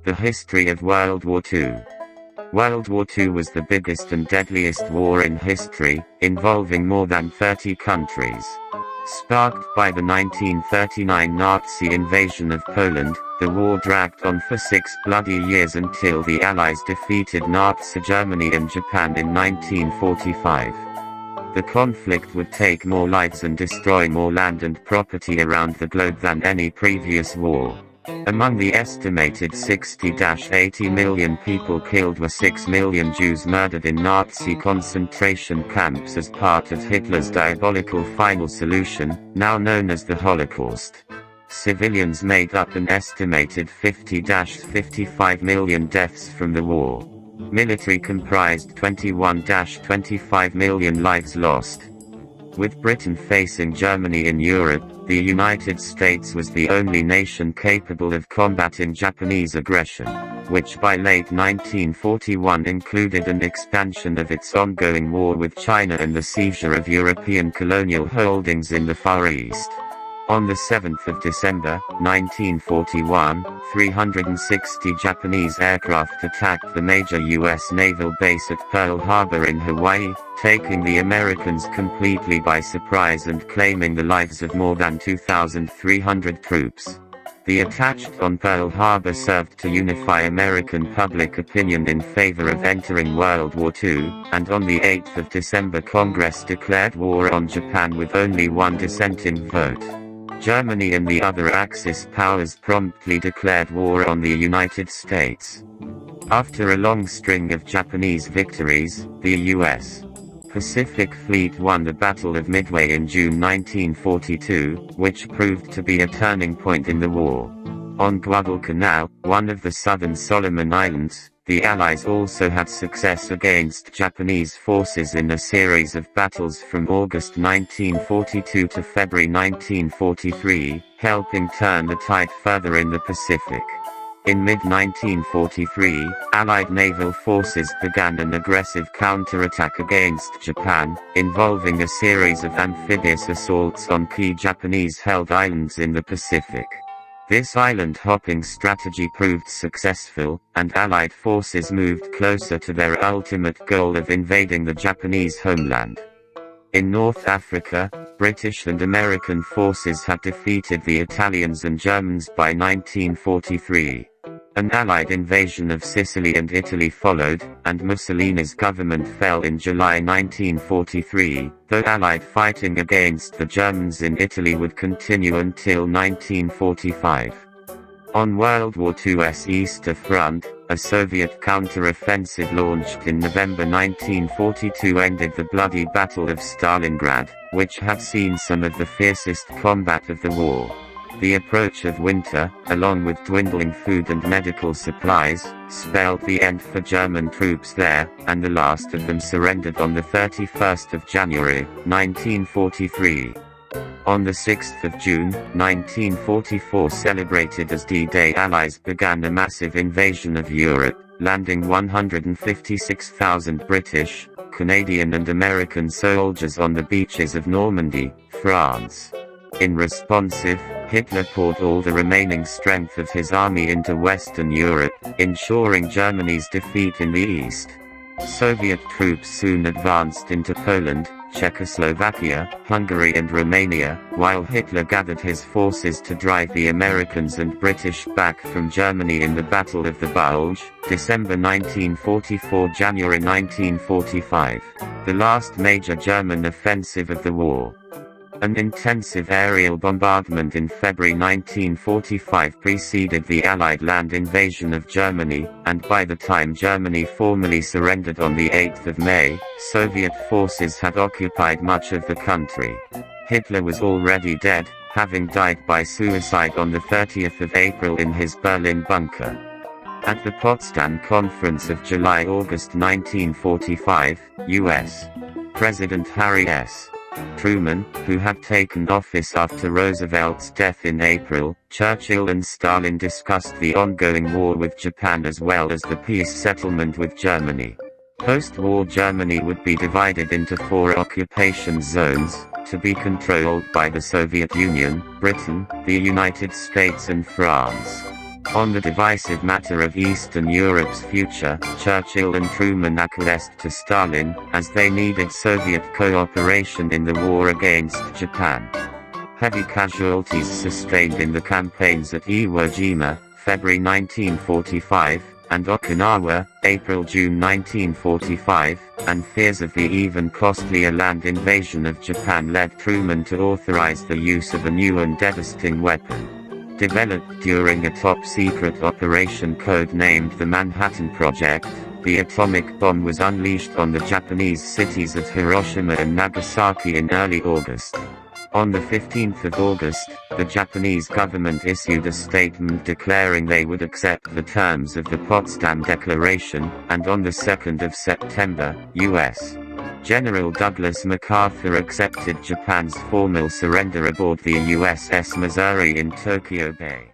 The history of World War II. World War II was the biggest and deadliest war in history, involving more than 30 countries. Sparked by the 1939 Nazi invasion of Poland, the war dragged on for 6 bloody years until the Allies defeated Nazi Germany and Japan in 1945. The conflict would take more lives and destroy more land and property around the globe than any previous war. Among the estimated 60-80 million people killed were 6 million Jews murdered in Nazi concentration camps as part of Hitler's diabolical final solution, now known as the Holocaust. Civilians made up an estimated 50-55 million deaths from the war. Military comprised 21-25 million lives lost. With Britain facing Germany in Europe, the United States was the only nation capable of combating Japanese aggression, which by late 1941 included an expansion of its ongoing war with China and the seizure of European colonial holdings in the Far East. On the 7th of December, 1941, 360 Japanese aircraft attacked the major U.S. naval base at Pearl Harbor in Hawaii, taking the Americans completely by surprise and claiming the lives of more than 2,300 troops. The attack on Pearl Harbor served to unify American public opinion in favor of entering World War II, and on the 8th of December Congress declared war on Japan with only one dissenting vote. Germany and the other Axis powers promptly declared war on the United States. After a long string of Japanese victories, the U.S. Pacific Fleet won the Battle of Midway in June 1942, which proved to be a turning point in the war. On Guadalcanal, one of the southern Solomon Islands, the Allies also had success against Japanese forces in a series of battles from August 1942 to February 1943, helping turn the tide further in the Pacific. In mid-1943, Allied naval forces began an aggressive counterattack against Japan, involving a series of amphibious assaults on key Japanese-held islands in the Pacific. This island-hopping strategy proved successful, and Allied forces moved closer to their ultimate goal of invading the Japanese homeland. In North Africa, British and American forces had defeated the Italians and Germans by 1943. An Allied invasion of Sicily and Italy followed, and Mussolini's government fell in July 1943, though Allied fighting against the Germans in Italy would continue until 1945. On World War II's Eastern Front, a Soviet counter-offensive launched in November 1942 ended the bloody Battle of Stalingrad, which had seen some of the fiercest combat of the war. The approach of winter, along with dwindling food and medical supplies, spelled the end for German troops there, and the last of them surrendered on the 31st of January, 1943. On the 6th of June, 1944 celebrated as D-Day, Allies began a massive invasion of Europe, landing 156,000 British, Canadian and American soldiers on the beaches of Normandy, France. In response, Hitler poured all the remaining strength of his army into Western Europe, ensuring Germany's defeat in the east. Soviet troops soon advanced into Poland, Czechoslovakia, Hungary and Romania, while Hitler gathered his forces to drive the Americans and British back from Germany in the Battle of the Bulge, December 1944 – January 1945, the last major German offensive of the war. An intensive aerial bombardment in February 1945 preceded the Allied land invasion of Germany, and by the time Germany formally surrendered on the 8th of May, Soviet forces had occupied much of the country. Hitler was already dead, having died by suicide on the 30th of April in his Berlin bunker. At the Potsdam Conference of July-August 1945, U.S. President Harry S. Truman, who had taken office after Roosevelt's death in April, Churchill and Stalin discussed the ongoing war with Japan as well as the peace settlement with Germany. Post-war Germany would be divided into 4 occupation zones, to be controlled by the Soviet Union, Britain, the United States and France. On the divisive matter of Eastern Europe's future, Churchill and Truman acquiesced to Stalin, as they needed Soviet cooperation in the war against Japan. Heavy casualties sustained in the campaigns at Iwo Jima, February 1945, and Okinawa, April-June 1945, and fears of the even costlier land invasion of Japan led Truman to authorize the use of a new and devastating weapon. Developed during a top-secret operation code-named the Manhattan Project, the atomic bomb was unleashed on the Japanese cities of Hiroshima and Nagasaki in early August. On the 15th of August, the Japanese government issued a statement declaring they would accept the terms of the Potsdam Declaration, and on the 2nd of September, U.S. General Douglas MacArthur accepted Japan's formal surrender aboard the USS Missouri in Tokyo Bay.